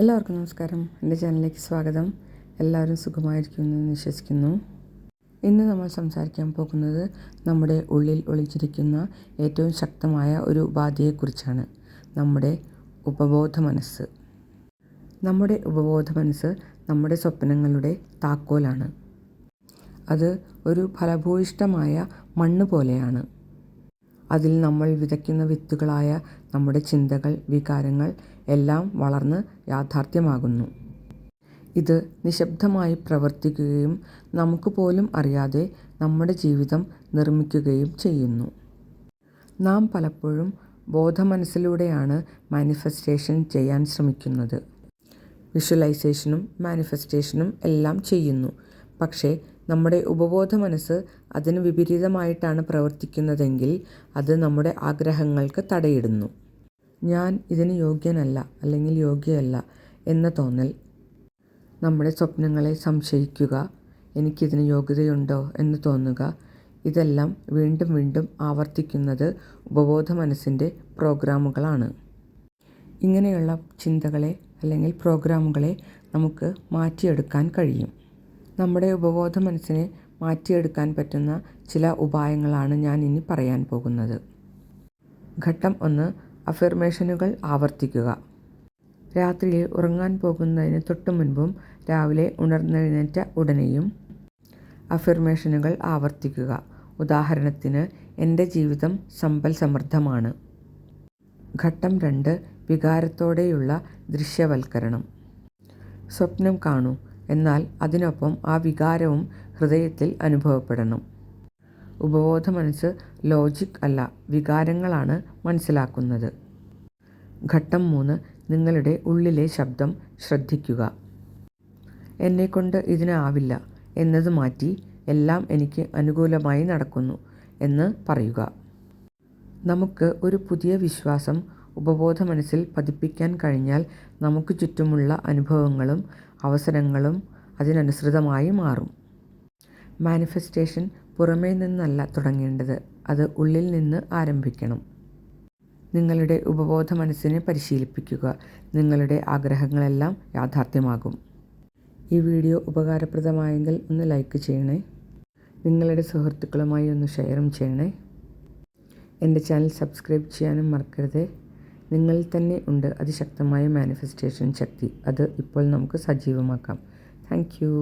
എല്ലാവർക്കും നമസ്കാരം. എൻ്റെ ചാനലിലേക്ക് സ്വാഗതം. എല്ലാവരും സുഖമായിരിക്കുമെന്ന് വിശ്വസിക്കുന്നു. ഇന്ന് നമ്മൾ സംസാരിക്കാൻ പോകുന്നത് നമ്മുടെ ഉള്ളിൽ ഒളിച്ചിരിക്കുന്ന ഏറ്റവും ശക്തമായ ഒരു ഉപാധിയെക്കുറിച്ചാണ്. നമ്മുടെ ഉപബോധ മനസ്സ്. നമ്മുടെ ഉപബോധ മനസ്സ് നമ്മുടെ സ്വപ്നങ്ങളുടെ താക്കോലാണ്. അത് ഒരു ഫലഭൂയിഷ്ഠമായ മണ്ണ് പോലെയാണ്. അതിൽ നമ്മൾ വിതയ്ക്കുന്ന വിത്തുകളായ നമ്മുടെ ചിന്തകൾ, വികാരങ്ങൾ എല്ലാം വളർന്ന് യാഥാർത്ഥ്യമാകുന്നു. ഇത് നിശബ്ദമായി പ്രവർത്തിക്കുകയും നമുക്ക് പോലും അറിയാതെ നമ്മുടെ ജീവിതം നിർമ്മിക്കുകയും ചെയ്യുന്നു. നാം പലപ്പോഴും ബോധമനസ്സിലൂടെയാണ് മാനിഫെസ്റ്റേഷൻ ചെയ്യാൻ ശ്രമിക്കുന്നത്. വിഷ്വലൈസേഷനും മാനിഫെസ്റ്റേഷനും എല്ലാം ചെയ്യുന്നു. പക്ഷേ നമ്മുടെ ഉപബോധ മനസ്സ് അതിന് വിപരീതമായിട്ടാണ് പ്രവർത്തിക്കുന്നതെങ്കിൽ അത് നമ്മുടെ ആഗ്രഹങ്ങൾക്ക് തടയിടുന്നു. ഞാൻ ഇതിന് യോഗ്യനല്ല അല്ലെങ്കിൽ യോഗ്യയല്ല എന്ന തോന്നൽ, നമ്മുടെ സ്വപ്നങ്ങളെ സംശയിക്കുക, എനിക്കിതിന് യോഗ്യതയുണ്ടോ എന്ന് തോന്നുക, ഇതെല്ലാം വീണ്ടും വീണ്ടും ആവർത്തിക്കുന്നത് ഉപബോധ മനസ്സിൻ്റെ പ്രോഗ്രാമുകളാണ്. ഇങ്ങനെയുള്ള ചിന്തകളെ അല്ലെങ്കിൽ പ്രോഗ്രാമുകളെ നമുക്ക് മാറ്റിയെടുക്കാൻ കഴിയും. നമ്മുടെ ഉപബോധ മനസ്സിനെ മാറ്റിയെടുക്കാൻ പറ്റുന്ന ചില ഉപായങ്ങളാണ് ഞാൻ ഇനി പറയാൻ പോകുന്നത്. ഘട്ടം 1. അഫർമേഷനുകൾ ആവർത്തിക്കുക. രാത്രിയിൽ ഉറങ്ങാൻ പോകുന്നതിന് തൊട്ടു മുൻപും രാവിലെ ഉണർന്നെഴുന്നേറ്റ ഉടനെയും അഫർമേഷനുകൾ ആവർത്തിക്കുക. ഉദാഹരണത്തിന്, എൻ്റെ ജീവിതം സമ്പൽ സമൃദ്ധമാണ്. ഘട്ടം 2. വികാരത്തോടെയുള്ള ദൃശ്യവൽക്കരണം. സ്വപ്നം കാണൂ, എന്നാൽ അതിനൊപ്പം ആ വികാരവും ഹൃദയത്തിൽ അനുഭവപ്പെടണം. ഉപബോധ മനസ്സ് ലോജിക് അല്ല, വികാരങ്ങളാണ് മനസ്സിലാക്കുന്നത്. ഘട്ടം 3. നിങ്ങളുടെ ഉള്ളിലെ ശബ്ദം ശ്രദ്ധിക്കുക. എന്നെക്കൊണ്ട് ഇതിന് ആവില്ല എന്നത് മാറ്റി എല്ലാം എനിക്ക് അനുകൂലമായി നടക്കുന്നു എന്ന് പറയുക. നമുക്ക് ഒരു പുതിയ വിശ്വാസം ഉപബോധ മനസ്സിൽ പതിപ്പിക്കാൻ കഴിഞ്ഞാൽ നമുക്ക് ചുറ്റുമുള്ള അനുഭവങ്ങളും അവസരങ്ങളും അതിനനുസൃതമായി മാറും. മാനിഫെസ്റ്റേഷൻ പുറമേ നിന്നല്ല തുടങ്ങേണ്ടത്, അത് ഉള്ളിൽ നിന്ന് ആരംഭിക്കണം. നിങ്ങളുടെ ഉപബോധ മനസ്സിനെ പരിശീലിപ്പിക്കുക. നിങ്ങളുടെ ആഗ്രഹങ്ങളെല്ലാം യാഥാർത്ഥ്യമാകും. ഈ വീഡിയോ ഉപകാരപ്രദമായെങ്കിൽ ഒന്ന് ലൈക്ക് ചെയ്യണേ. നിങ്ങളുടെ സുഹൃത്തുക്കളുമായി ഒന്ന് ഷെയറും ചെയ്യണേ. എൻ്റെ ചാനൽ സബ്സ്ക്രൈബ് ചെയ്യാനും മറക്കരുത്. നിങ്ങളിൽ തന്നെ ഉണ്ട് അതിശക്തമായ മാനിഫെസ്റ്റേഷൻ ശക്തി. അത് ഇപ്പോൾ നമുക്ക് സജീവമാക്കാം. Thank you.